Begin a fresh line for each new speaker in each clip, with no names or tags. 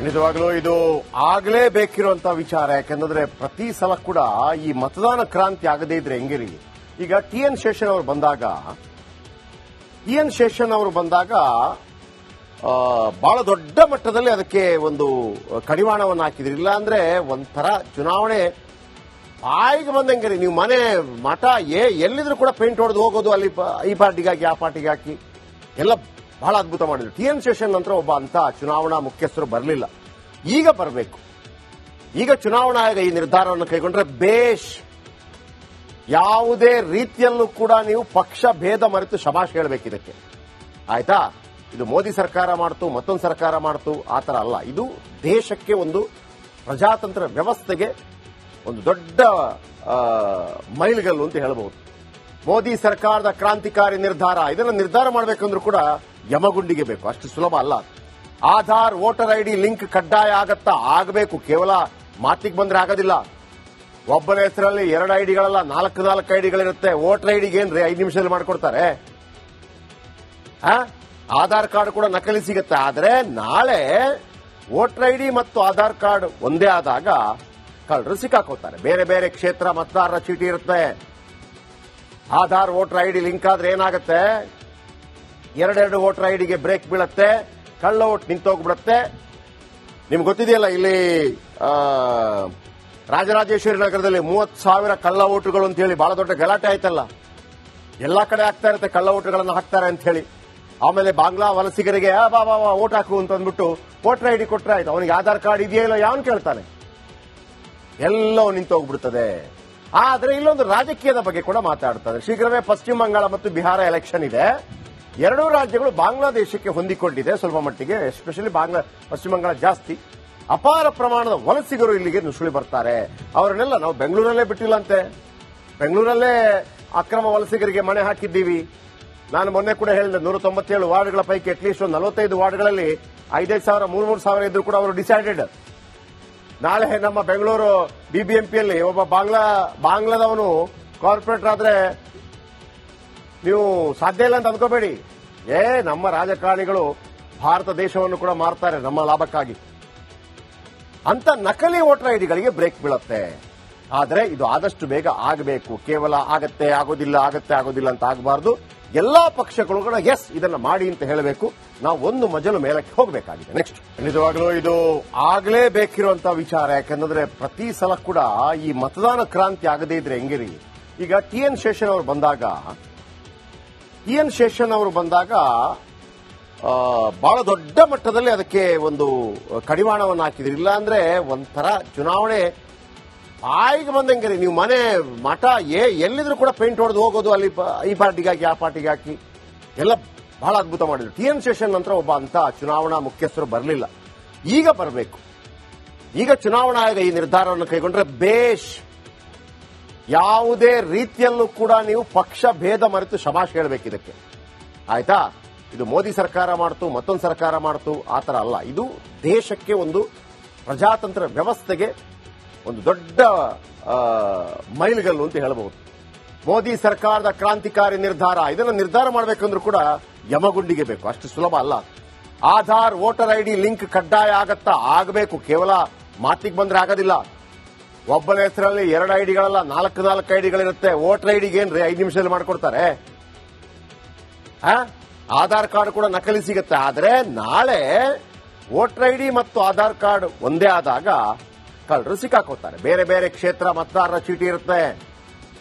ನಿಜವಾಗ್ಲೂ ಇದು ಆಗಲೇಬೇಕಿರುವಂತಹ ವಿಚಾರ. ಯಾಕಂದ್ರೆ ಪ್ರತಿ ಸಲ ಕೂಡ ಈ ಮತದಾನ ಕ್ರಾಂತಿ ಆಗದೇ ಇದ್ರೆ ಹೆಂಗಿರಿ. ಈಗ ಟಿ ಎನ್ ಶೇಷನ್ ಅವರು ಬಂದಾಗ ಬಹಳ ದೊಡ್ಡ ಮಟ್ಟದಲ್ಲಿ ಅದಕ್ಕೆ ಒಂದು ಕಡಿವಾಣವನ್ನು ಹಾಕಿದ್ರಿ. ಇಲ್ಲ ಅಂದ್ರೆ ಒಂಥರ ಚುನಾವಣೆ ಬಾಯಿಗೆ ಬಂದಂಗೆ ನೀವು ಮಠ ಎಲ್ಲಿದ್ರು ಕೂಡ ಪೇಂಟ್ ಹೊಡೆದು ಹೋಗೋದು, ಅಲ್ಲಿ ಈ ಪಾರ್ಟಿಗೆ ಹಾಕಿ ಆ ಪಾರ್ಟಿಗೆ ಹಾಕಿ ಎಲ್ಲ ಬಹಳ ಅದ್ಭುತ ಮಾಡಿದ್ರು. ಟಿ ಎನ್ ಶೇಷನ್ ನಂತರ ಒಬ್ಬ ಅಂತ ಚುನಾವಣಾ ಮುಖ್ಯಸ್ಥರು ಬರಲಿಲ್ಲ. ಈಗ ಬರಬೇಕು. ಈಗ ಚುನಾವಣಾ ಆಯೋಗ ಈ ನಿರ್ಧಾರವನ್ನು ಕೈಗೊಂಡ್ರೆ ಬೇಷ್. ಯಾವುದೇ ರೀತಿಯಲ್ಲೂ ಕೂಡ ನೀವು ಪಕ್ಷ ಭೇದ ಮರೆತು ಶಭಾಷ್ ಹೇಳಬೇಕು ಇದಕ್ಕೆ. ಆಯ್ತಾ? ಇದು ಮೋದಿ ಸರ್ಕಾರ ಮಾಡ್ತು, ಮತ್ತೊಂದು ಸರ್ಕಾರ ಮಾಡ್ತು, ಆ ತರ ಅಲ್ಲ. ಇದು ದೇಶಕ್ಕೆ ಒಂದು ಪ್ರಜಾತಂತ್ರ ವ್ಯವಸ್ಥೆಗೆ ಒಂದು ದೊಡ್ಡ ಮೈಲಿಗಲ್ಲು ಅಂತ ಹೇಳಬಹುದು. ಮೋದಿ ಸರ್ಕಾರದ ಕ್ರಾಂತಿಕಾರಿ ನಿರ್ಧಾರ. ಇದನ್ನು ನಿರ್ಧಾರ ಮಾಡಬೇಕಂದ್ರೂ ಕೂಡ ಯಮಗುಂಡಿಗೆ ಬೇಕು, ಅಷ್ಟು ಸುಲಭ ಅಲ್ಲ. ಆಧಾರ್ ವೋಟರ್ ಐಡಿ ಲಿಂಕ್ ಕಡ್ಡಾಯ ಆಗತ್ತಾ? ಆಗಬೇಕು. ಕೇವಲ ಮಾತಿಗೆ ಬಂದ್ರೆ ಆಗೋದಿಲ್ಲ. ಒಬ್ಬನ ಹೆಸರಲ್ಲಿ 2 ಐಡಿಗಳಲ್ಲ, 4 ಐಡಿಗಳಿರುತ್ತೆ. ವೋಟರ್ ಐಡಿಗೆ ಏನ್ರಿ 5 ನಿಮಿಷದಲ್ಲಿ ಮಾಡ್ಕೊಡ್ತಾರೆ? ಆಧಾರ್ ಕಾರ್ಡ್ ಕೂಡ ನಕಲಿ ಸಿಗುತ್ತೆ. ಆದ್ರೆ ನಾಳೆ ವೋಟರ್ ಐಡಿ ಮತ್ತು ಆಧಾರ್ ಕಾರ್ಡ್ ಒಂದೇ ಆದಾಗ ಕಳ್ಳರು ಸಿಕ್ಕಾಕೋತಾರೆ. ಬೇರೆ ಬೇರೆ ಕ್ಷೇತ್ರ ಮತದಾರರ ಚೀಟಿ ಇರುತ್ತೆ. ಆಧಾರ್ ವೋಟರ್ ಐಡಿ ಲಿಂಕ್ ಆದ್ರೆ ಏನಾಗುತ್ತೆ? 2 ವೋಟರ್ ಐಡಿಗೆ ಬ್ರೇಕ್ ಬೀಳುತ್ತೆ, ಕಳ್ಳ ಓಟ್ ನಿಂತೋಗ್ಬಿಡುತ್ತೆ. ನಿಮ್ಗೆ ಗೊತ್ತಿದೆಯಲ್ಲ, ಇಲ್ಲಿ ರಾಜರಾಜೇಶ್ವರಿ ನಗರದಲ್ಲಿ 30,000 ಕಳ್ಳ ಓಟುಗಳು ಅಂತ ಹೇಳಿ ಬಹಳ ದೊಡ್ಡ ಗಲಾಟೆ ಆಯ್ತಲ್ಲ. ಎಲ್ಲಾ ಕಡೆ ಆಗ್ತಾ ಇರುತ್ತೆ, ಕಳ್ಳ ಓಟುಗಳನ್ನು ಹಾಕ್ತಾರೆ ಅಂತ ಹೇಳಿ. ಆಮೇಲೆ ಬಾಂಗ್ಲಾ ವಲಸಿಗರಿಗೆ ಓಟ್ ಹಾಕು ಅಂತ ಅಂದ್ಬಿಟ್ಟು ವೋಟರ್ ಐಡಿ ಕೊಟ್ರೆ ಆಯ್ತು. ಅವನಿಗೆ ಆಧಾರ್ ಕಾರ್ಡ್ ಇದೆಯೋ ಇಲ್ಲ ಯಾವನ್ ಕೇಳ್ತಾನೆ? ಎಲ್ಲವೂ ನಿಂತೋಗ್ಬಿಡ್ತದೆ. ಆದ್ರೆ ಇಲ್ಲೊಂದು ರಾಜಕೀಯದ ಬಗ್ಗೆ ಕೂಡ ಮಾತಾಡ್ತಾರೆ. ಶೀಘ್ರವೇ ಪಶ್ಚಿಮ ಬಂಗಾಳ ಮತ್ತು ಬಿಹಾರ ಎಲೆಕ್ಷನ್ ಇದೆ. 2 ರಾಜ್ಯಗಳು ಬಾಂಗ್ಲಾದೇಶಕ್ಕೆ ಹೊಂದಿಕೊಂಡಿದೆ ಸ್ವಲ್ಪ ಮಟ್ಟಿಗೆ. ಎಸ್ಪೆಷಲಿ ಪಶ್ಚಿಮ ಬಂಗಾಳ ಜಾಸ್ತಿ. ಅಪಾರ ಪ್ರಮಾಣದ ವಲಸಿಗರು ಇಲ್ಲಿಗೆ ನುಸುಳಿ ಬರ್ತಾರೆ. ಅವರನ್ನೆಲ್ಲ ನಾವು ಬೆಂಗಳೂರಲ್ಲೇ ಬಿಟ್ಟಿಲ್ಲ ಅಂತೆ. ಬೆಂಗಳೂರಲ್ಲೇ ಅಕ್ರಮ ವಲಸಿಗರಿಗೆ ಮಣೆ ಹಾಕಿದ್ದೀವಿ. ನಾನು ಮೊನ್ನೆ ಕೂಡ ಹೇಳಿದೆ, 197 ವಾರ್ಡ್ಗಳ ಪೈಕಿ ಅಟ್ಲೀಸ್ಟ್ 45 ವಾರ್ಡ್ಗಳಲ್ಲಿ 5,000 3,000 ಇದ್ರು ಕೂಡ ಅವರು ಡಿಸೈಡೆಡ್. ನಾಳೆ ನಮ್ಮ ಬೆಂಗಳೂರು ಬಿಬಿಎಂಪಿಯಲ್ಲಿ ಒಬ್ಬ ಬಾಂಗ್ಲಾದವನು ಕಾರ್ಪೊರೇಟರ್ ಆದ್ರೆ ನೀವು ಸಾಧ್ಯ ಇಲ್ಲ ಅಂತ ಅಂದ್ಕೋಬೇಡಿ. ನಮ್ಮ ರಾಜಕಾರಣಿಗಳು ಭಾರತ ದೇಶವನ್ನು ಕೂಡ ಮಾರ್ತಾರೆ ನಮ್ಮ ಲಾಭಕ್ಕಾಗಿ ಅಂತ. ನಕಲಿ ವೋಟರ್ ಐಡಿಗಳಿಗೆ ಬ್ರೇಕ್ ಬೀಳುತ್ತೆ. ಆದ್ರೆ ಇದು ಆದಷ್ಟು ಬೇಗ ಆಗಬೇಕು. ಕೇವಲ ಆಗತ್ತೆ ಆಗೋದಿಲ್ಲ ಅಂತ ಆಗಬಾರ್ದು. ಎಲ್ಲಾ ಪಕ್ಷಗಳು ಕೂಡ ಎಸ್ ಇದನ್ನ ಮಾಡಿ ಅಂತ ಹೇಳಬೇಕು. ನಾವು ಒಂದು ಮಜಲು ಮೇಲಕ್ಕೆ ಹೋಗಬೇಕಾಗಿದೆ. ನೆಕ್ಸ್ಟ್, ನಿಜವಾಗ್ಲೂ ಇದು ಆಗಲೇಬೇಕಿರುವಂತಹ ವಿಚಾರ. ಯಾಕಂದ್ರೆ ಪ್ರತಿ ಸಲ ಕೂಡ ಈ ಮತದಾನ ಕ್ರಾಂತಿ ಆಗದೇ ಇದ್ರೆ ಹೆಂಗಿರಿ. ಈಗ ಟಿ ಎನ್ ಶೇಷನ್ ಅವರು ಬಂದಾಗ ಬಹಳ ದೊಡ್ಡ ಮಟ್ಟದಲ್ಲಿ ಅದಕ್ಕೆ ಒಂದು ಕಡಿವಾಣವನ್ನು ಹಾಕಿದ್ರಿ. ಇಲ್ಲ ಅಂದ್ರೆ ಒಂಥರ ಚುನಾವಣೆ ಬಾಯಿಗೆ ಬಂದಂಗೆ ನೀವು ಮಠ ಎಲ್ಲಿದ್ರು ಕೂಡ ಪೇಂಟ್ ಹೊಡೆದು ಹೋಗೋದು, ಅಲ್ಲಿ ಈ ಪಾರ್ಟಿಗೆ ಹಾಕಿ ಆ ಪಾರ್ಟಿಗೆ ಹಾಕಿ ಎಲ್ಲ ಬಹಳ ಅದ್ಭುತ ಮಾಡಿದ್ರು. ಟಿ ಎನ್ ಶೇಷನ್ ನಂತರ ಒಬ್ಬ ಅಂತ ಚುನಾವಣಾ ಮುಖ್ಯಸ್ಥರು ಬರಲಿಲ್ಲ. ಈಗ ಬರಬೇಕು. ಈಗ ಚುನಾವಣಾ ಆಯೋಗ ಈ ನಿರ್ಧಾರವನ್ನು ಕೈಗೊಂಡ್ರೆ ಬೇಷ್. ಯಾವುದೇ ರೀತಿಯಲ್ಲೂ ಕೂಡ ನೀವು ಪಕ್ಷ ಭೇದ ಮರೆತು ಶಭಾಷ್ ಹೇಳಬೇಕು ಇದಕ್ಕೆ. ಆಯ್ತಾ? ಇದು ಮೋದಿ ಸರ್ಕಾರ ಮಾಡ್ತು, ಮತ್ತೊಂದು ಸರ್ಕಾರ ಮಾಡ್ತು, ಆ ತರ ಅಲ್ಲ. ಇದು ದೇಶಕ್ಕೆ ಒಂದು ಪ್ರಜಾತಂತ್ರ ವ್ಯವಸ್ಥೆಗೆ ಒಂದು ದೊಡ್ಡ ಮೈಲಿಗಲ್ಲು ಅಂತ ಹೇಳಬಹುದು. ಮೋದಿ ಸರ್ಕಾರದ ಕ್ರಾಂತಿಕಾರಿ ನಿರ್ಧಾರ. ಇದನ್ನು ನಿರ್ಧಾರ ಮಾಡಬೇಕಂದ್ರೂ ಕೂಡ ಯಮಗುಂಡಿಗೆ ಬೇಕು, ಅಷ್ಟು ಸುಲಭ ಅಲ್ಲ. ಆಧಾರ್ ವೋಟರ್ ಐಡಿ ಲಿಂಕ್ ಕಡ್ಡಾಯ ಆಗತ್ತಾ? ಆಗಬೇಕು. ಕೇವಲ ಮಾತಿಗೆ ಬಂದ್ರೆ ಆಗೋದಿಲ್ಲ. ಒಬ್ಬನ ಹೆಸರಲ್ಲಿ 2 ಐಡಿಗಳಲ್ಲ, 4 ಐಡಿಗಳಿರುತ್ತೆ. ವೋಟರ್ ಐಡಿಗೆ ಏನ್ರಿ 5 ನಿಮಿಷದಲ್ಲಿ ಮಾಡ್ಕೊಡ್ತಾರೆ? ಆಧಾರ್ ಕಾರ್ಡ್ ಕೂಡ ನಕಲಿ ಸಿಗುತ್ತೆ. ಆದ್ರೆ ನಾಳೆ ವೋಟರ್ ಐಡಿ ಮತ್ತು ಆಧಾರ್ ಕಾರ್ಡ್ ಒಂದೇ ಆದಾಗ ಕಳ್ಳರು ಸಿಕ್ಕಾಕೋತಾರೆ. ಬೇರೆ ಬೇರೆ ಕ್ಷೇತ್ರ ಮತದಾರರ ಚೀಟಿ ಇರುತ್ತೆ.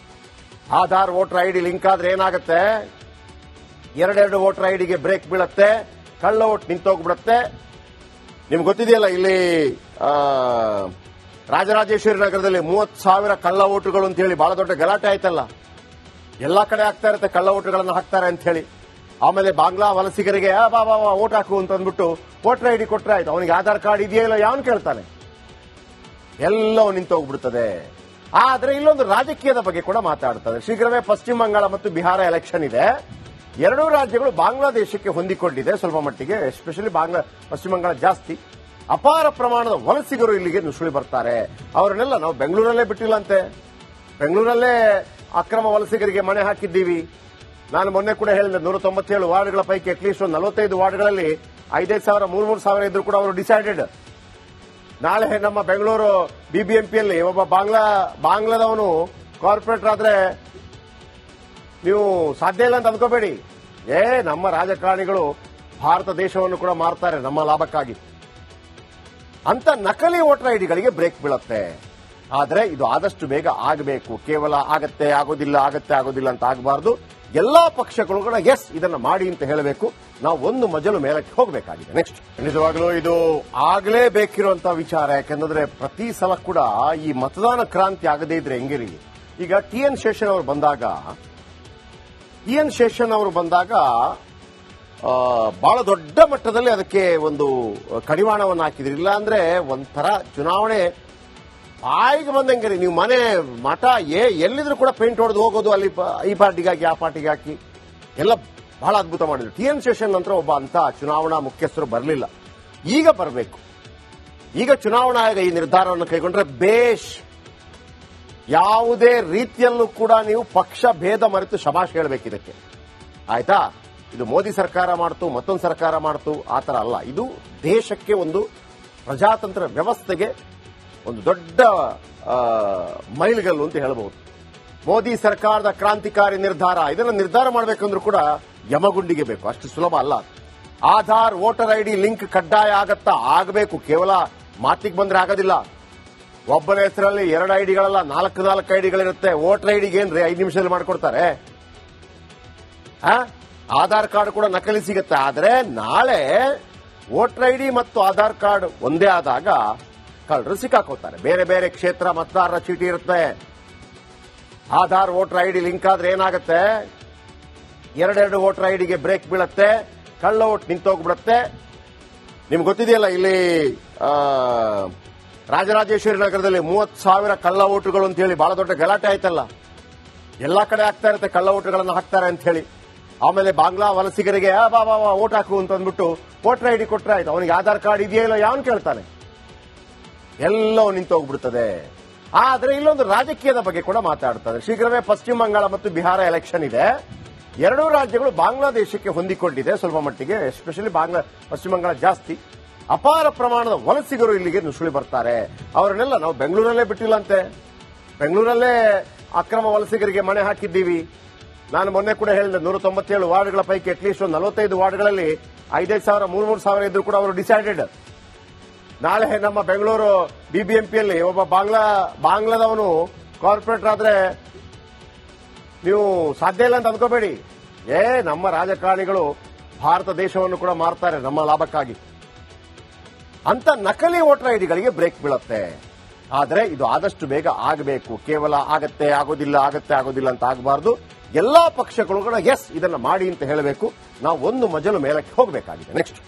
ಆಧಾರ್ ವೋಟರ್ ಐಡಿ ಲಿಂಕ್ ಆದ್ರೆ ಏನಾಗುತ್ತೆ? 2 ವೋಟರ್ ಐಡಿಗೆ ಬ್ರೇಕ್ ಬೀಳುತ್ತೆ, ಕಳ್ಳ ಓಟ್ ನಿಂತೋಗ್ಬಿಡುತ್ತೆ. ನಿಮ್ಗೆ ಗೊತ್ತಿದೆಯಲ್ಲ, ಇಲ್ಲಿ ರಾಜರಾಜೇಶ್ವರಿ ನಗರದಲ್ಲಿ 30,000 ಕಳ್ಳ ಓಟುಗಳು ಅಂತ ಹೇಳಿ ಬಹಳ ದೊಡ್ಡ ಗಲಾಟೆ ಆಯ್ತಲ್ಲ. ಎಲ್ಲಾ ಕಡೆ ಆಗ್ತಾ ಇರುತ್ತೆ, ಕಳ್ಳ ಓಟುಗಳನ್ನು ಹಾಕ್ತಾರೆ ಅಂತ ಹೇಳಿ. ಆಮೇಲೆ ಬಾಂಗ್ಲಾ ವಲಸಿಗರಿಗೆ ಓಟ್ ಹಾಕು ಅಂತ ಅಂದ್ಬಿಟ್ಟು ವೋಟರ್ ಐಡಿ ಕೊಟ್ರೆ ಆಯ್ತು. ಅವನಿಗೆ ಆಧಾರ್ ಕಾರ್ಡ್ ಇದೆಯೋ ಇಲ್ಲ ಯಾವನ್ ಕೇಳ್ತಾನೆ? ಎಲ್ಲವೂ ನಿಂತೋಗ್ಬಿಡ್ತದೆ. ಆದ್ರೆ ಇಲ್ಲೊಂದು ರಾಜಕೀಯದ ಬಗ್ಗೆ ಕೂಡ ಮಾತಾಡ್ತಾರೆ. ಶೀಘ್ರವೇ ಪಶ್ಚಿಮ ಬಂಗಾಳ ಮತ್ತು ಬಿಹಾರ ಎಲೆಕ್ಷನ್ ಇದೆ. 2 ರಾಜ್ಯಗಳು ಬಾಂಗ್ಲಾದೇಶಕ್ಕೆ ಹೊಂದಿಕೊಂಡಿದೆ ಸ್ವಲ್ಪ ಮಟ್ಟಿಗೆ. ಎಸ್ಪೆಷಲಿ ಪಶ್ಚಿಮ ಬಂಗಾಳ ಜಾಸ್ತಿ. ಅಪಾರ ಪ್ರಮಾಣದ ವಲಸಿಗರು ಇಲ್ಲಿಗೆ ನುಸುಳಿ ಬರ್ತಾರೆ. ಅವರನ್ನೆಲ್ಲ ನಾವು ಬೆಂಗಳೂರಲ್ಲೇ ಬಿಟ್ಟಿಲ್ಲ ಅಂತೆ. ಬೆಂಗಳೂರಲ್ಲೇ ಅಕ್ರಮ ವಲಸಿಗರಿಗೆ ಮಣೆ ಹಾಕಿದ್ದೀವಿ. ನಾನು ಮೊನ್ನೆ ಕೂಡ ಹೇಳಿದೆ, 197 ವಾರ್ಡ್ಗಳ ಪೈಕಿ ಅಟ್ಲೀಸ್ಟ್ 45 ವಾರ್ಡ್ಗಳಲ್ಲಿ 5,000 3,000 ಇದ್ರು ಕೂಡ ಅವರು ಡಿಸೈಡೆಡ್. ನಾಳೆ ನಮ್ಮ ಬೆಂಗಳೂರು ಬಿಬಿಎಂಪಿಯಲ್ಲಿ ಒಬ್ಬ ಬಾಂಗ್ಲಾದವನು ಕಾರ್ಪೊರೇಟರ್ ಆದ್ರೆ ನೀವು ಸಾಧ್ಯ ಇಲ್ಲ ಅಂತ ಅಂದ್ಕೋಬೇಡಿ. ನಮ್ಮ ರಾಜಕಾರಣಿಗಳು ಭಾರತ ದೇಶವನ್ನು ಕೂಡ ಮಾರ್ತಾರೆ ನಮ್ಮ ಲಾಭಕ್ಕಾಗಿ ಅಂತ ನಕಲಿ ವೋಟರ್ ಐಡಿಗಳಿಗೆ ಬ್ರೇಕ್ ಬೀಳುತ್ತೆ. ಆದ್ರೆ ಇದು ಆದಷ್ಟು ಬೇಗ ಆಗಬೇಕು. ಕೇವಲ ಆಗತ್ತೆ ಆಗೋದಿಲ್ಲ ಅಂತ ಆಗಬಾರ್ದು. ಎಲ್ಲಾ ಪಕ್ಷಗಳು ಕೂಡ ಎಸ್ ಇದನ್ನ ಮಾಡಿ ಅಂತ ಹೇಳಬೇಕು. ನಾವು ಒಂದು ಮಜಲು ಮೇಲಕ್ಕೆ ಹೋಗಬೇಕಾಗಿದೆ. ನೆಕ್ಸ್ಟ್, ನಿಜವಾಗ್ಲೂ ಇದು ಆಗಲೇಬೇಕಿರುವಂತಹ ವಿಚಾರ. ಯಾಕೆಂದ್ರೆ ಪ್ರತಿ ಸಲ ಕೂಡ ಈ ಮತದಾನ ಕ್ರಾಂತಿ ಆಗದೇ ಇದ್ರೆ ಹೆಂಗಿರಿ. ಈಗ ಟಿ ಎನ್ ಶೇಷನ್ ಅವರು ಬಂದಾಗ ಬಹಳ ದೊಡ್ಡ ಮಟ್ಟದಲ್ಲಿ ಅದಕ್ಕೆ ಒಂದು ಕಡಿವಾಣವನ್ನು ಹಾಕಿದ್ರಿ. ಇಲ್ಲ ಅಂದ್ರೆ ಒಂಥರ ಚುನಾವಣೆ ಆಯ್ಕೆ ಬಂದಂಗೆ ನೀವು ಮಠ ಎಲ್ಲಿದ್ರು ಕೂಡ ಪೇಂಟ್ ಹೊಡೆದು ಹೋಗೋದು, ಅಲ್ಲಿ ಈ ಪಾರ್ಟಿಗೆ ಹಾಕಿ ಆ ಪಾರ್ಟಿಗೆ ಹಾಕಿ ಎಲ್ಲ ಬಹಳ ಅದ್ಭುತ ಮಾಡಿದ್ರು. ಟಿ ಎನ್ ಶೇಷನ್ ನಂತರ ಒಬ್ಬ ಅಂತ ಚುನಾವಣಾ ಮುಖ್ಯಸ್ಥರು ಬರಲಿಲ್ಲ. ಈಗ ಬರಬೇಕು. ಈಗ ಚುನಾವಣಾ ಆಯೋಗ ಈ ನಿರ್ಧಾರವನ್ನು ಕೈಗೊಂಡ್ರೆ ಬೇಷ್. ಯಾವುದೇ ರೀತಿಯಲ್ಲೂ ಕೂಡ ನೀವು ಪಕ್ಷ ಭೇದ ಮರೆತು ಶಭಾಷ್ ಹೇಳಬೇಕು ಇದಕ್ಕೆ. ಆಯ್ತಾ? ಇದು ಮೋದಿ ಸರ್ಕಾರ ಮಾಡ್ತು, ಮತ್ತೊಂದು ಸರ್ಕಾರ ಮಾಡ್ತು, ಆ ತರ ಅಲ್ಲ. ಇದು ದೇಶಕ್ಕೆ ಒಂದು ಪ್ರಜಾತಂತ್ರ ವ್ಯವಸ್ಥೆಗೆ ಒಂದು ದೊಡ್ಡ ಮೈಲಿಗಲ್ಲು ಅಂತ ಹೇಳಬಹುದು. ಮೋದಿ ಸರ್ಕಾರದ ಕ್ರಾಂತಿಕಾರಿ ನಿರ್ಧಾರ. ಇದನ್ನು ನಿರ್ಧಾರ ಮಾಡಬೇಕಂದ್ರೂ ಕೂಡ ಯಮಗುಂಡಿಗೆ ಬೇಕು. ಅಷ್ಟು ಸುಲಭ ಅಲ್ಲ. ಆಧಾರ್ ವೋಟರ್ ಐಡಿ ಲಿಂಕ್ ಕಡ್ಡಾಯ ಆಗಬೇಕು. ಕೇವಲ ಮಾತಿಗೆ ಬಂದ್ರೆ ಆಗೋದಿಲ್ಲ. ಒಬ್ಬನ ಹೆಸರಲ್ಲಿ 2 ಐಡಿಗಳಲ್ಲ, 4 ಐಡಿಗಳಿರುತ್ತೆ. ವೋಟರ್ ಐಡಿಗೆ ಏನ್ರಿ 5 ನಿಮಿಷದಲ್ಲಿ ಮಾಡ್ಕೊಡ್ತಾರೆ. ಆಧಾರ್ ಕಾರ್ಡ್ ಕೂಡ ನಕಲಿ ಸಿಗುತ್ತೆ. ಆದ್ರೆ ನಾಳೆ ವೋಟರ್ ಐಡಿ ಮತ್ತು ಆಧಾರ್ ಕಾರ್ಡ್ ಒಂದೇ ಆದಾಗ ಕಳ್ಳರು ಸಿಕ್ಕಾಕೋತಾರೆ. ಬೇರೆ ಬೇರೆ ಕ್ಷೇತ್ರ ಮತದಾರರ ಚೀಟಿ ಇರುತ್ತೆ. ಆಧಾರ್ ವೋಟರ್ ಐಡಿ ಲಿಂಕ್ ಆದ್ರೆ ಏನಾಗುತ್ತೆ, 2 ವೋಟರ್ ಐಡಿಗೆ ಬ್ರೇಕ್ ಬೀಳುತ್ತೆ, ಕಳ್ಳ ಓಟ್ ನಿಂತೋಗ್ಬಿಡುತ್ತೆ. ನಿಮ್ಗೆ ಗೊತ್ತಿದೆಯಲ್ಲ, ಇಲ್ಲಿ ರಾಜರಾಜೇಶ್ವರಿ ನಗರದಲ್ಲಿ 30,000 ಕಳ್ಳ ಓಟುಗಳು ಅಂತ ಹೇಳಿ ಬಹಳ ದೊಡ್ಡ ಗಲಾಟೆ ಆಯ್ತಲ್ಲ. ಎಲ್ಲಾ ಕಡೆ ಆಗ್ತಾ ಇರುತ್ತೆ, ಕಳ್ಳ ಓಟುಗಳನ್ನು ಹಾಕ್ತಾರೆ ಅಂತ ಹೇಳಿ. ಆಮೇಲೆ ಬಾಂಗ್ಲಾ ವಲಸಿಗರಿಗೆ ಓಟ್ ಹಾಕು ಅಂತ ಅಂದ್ಬಿಟ್ಟು ವೋಟರ್ ಐಡಿ ಕೊಟ್ರೆ ಆಯ್ತು. ಅವನಿಗೆ ಆಧಾರ್ ಕಾರ್ಡ್ ಇದೆಯೋ ಇಲ್ಲ ಯಾವನ್ ಕೇಳ್ತಾನೆ. ಎಲ್ಲವೂ ನಿಂತೋಗ್ಬಿಡ್ತದೆ. ಆದ್ರೆ ಇಲ್ಲೊಂದು ರಾಜಕೀಯದ ಬಗ್ಗೆ ಕೂಡ ಮಾತಾಡ್ತಾರೆ. ಶೀಘ್ರವೇ ಪಶ್ಚಿಮ ಬಂಗಾಳ ಮತ್ತು ಬಿಹಾರ ಎಲೆಕ್ಷನ್ ಇದೆ. 2 ರಾಜ್ಯಗಳು ಬಾಂಗ್ಲಾದೇಶಕ್ಕೆ ಹೊಂದಿಕೊಂಡಿದೆ ಸ್ವಲ್ಪ ಮಟ್ಟಿಗೆ. ಎಸ್ಪೆಷಲಿ ಪಶ್ಚಿಮ ಬಂಗಾಳ ಜಾಸ್ತಿ. ಅಪಾರ ಪ್ರಮಾಣದ ವಲಸಿಗರು ಇಲ್ಲಿಗೆ ನುಸುಳಿ ಬರ್ತಾರೆ. ಅವರನ್ನೆಲ್ಲ ನಾವು ಬೆಂಗಳೂರಲ್ಲೇ ಬಿಟ್ಟಿಲ್ಲ ಅಂತೆ. ಬೆಂಗಳೂರಲ್ಲೇ ಅಕ್ರಮ ವಲಸಿಗರಿಗೆ ಮಣೆ ಹಾಕಿದ್ದೀವಿ. ನಾನು ಮೊನ್ನೆ ಕೂಡ ಹೇಳಿದೆ, 197 ವಾರ್ಡ್ಗಳ ಪೈಕಿ ಅಟ್ಲೀಸ್ಟ್ 45 ವಾರ್ಡ್ಗಳಲ್ಲಿ 5,000 3,000 ಇದ್ರು ಕೂಡ ಅವರು ಡಿಸೈಡೆಡ್. ನಾಳೆ ನಮ್ಮ ಬೆಂಗಳೂರು ಬಿಬಿಎಂಪಿಯಲ್ಲಿ ಒಬ್ಬ ಬಾಂಗ್ಲಾದವನು ಕಾರ್ಪೊರೇಟರ್ ಆದ್ರೆ ನೀವು ಸಾಧ್ಯ ಇಲ್ಲ ಅಂತ ಅಂದ್ಕೋಬೇಡಿ. ನಮ್ಮ ರಾಜಕಾರಣಿಗಳು ಭಾರತ ದೇಶವನ್ನು ಕೂಡ ಮಾರ್ತಾರೆ ನಮ್ಮ ಲಾಭಕ್ಕಾಗಿ ಅಂತ ನಕಲಿ ವೋಟರ್ ಐಡಿಗಳಿಗೆ ಬ್ರೇಕ್ ಬೀಳುತ್ತೆ. ಆದ್ರೆ ಇದು ಆದಷ್ಟು ಬೇಗ ಆಗಬೇಕು. ಕೇವಲ ಆಗತ್ತೆ ಆಗೋದಿಲ್ಲ ಅಂತ ಆಗಬಾರ್ದು. ಎಲ್ಲಾ ಪಕ್ಷಗಳು ಕೂಡ ಎಸ್ ಇದನ್ನ ಮಾಡಿ ಅಂತ ಹೇಳಬೇಕು. ನಾವು ಒಂದು ಮಜಲು ಮೇಲಕ್ಕೆ ಹೋಗಬೇಕಾಗಿದೆ. ನೆಕ್ಸ್ಟ್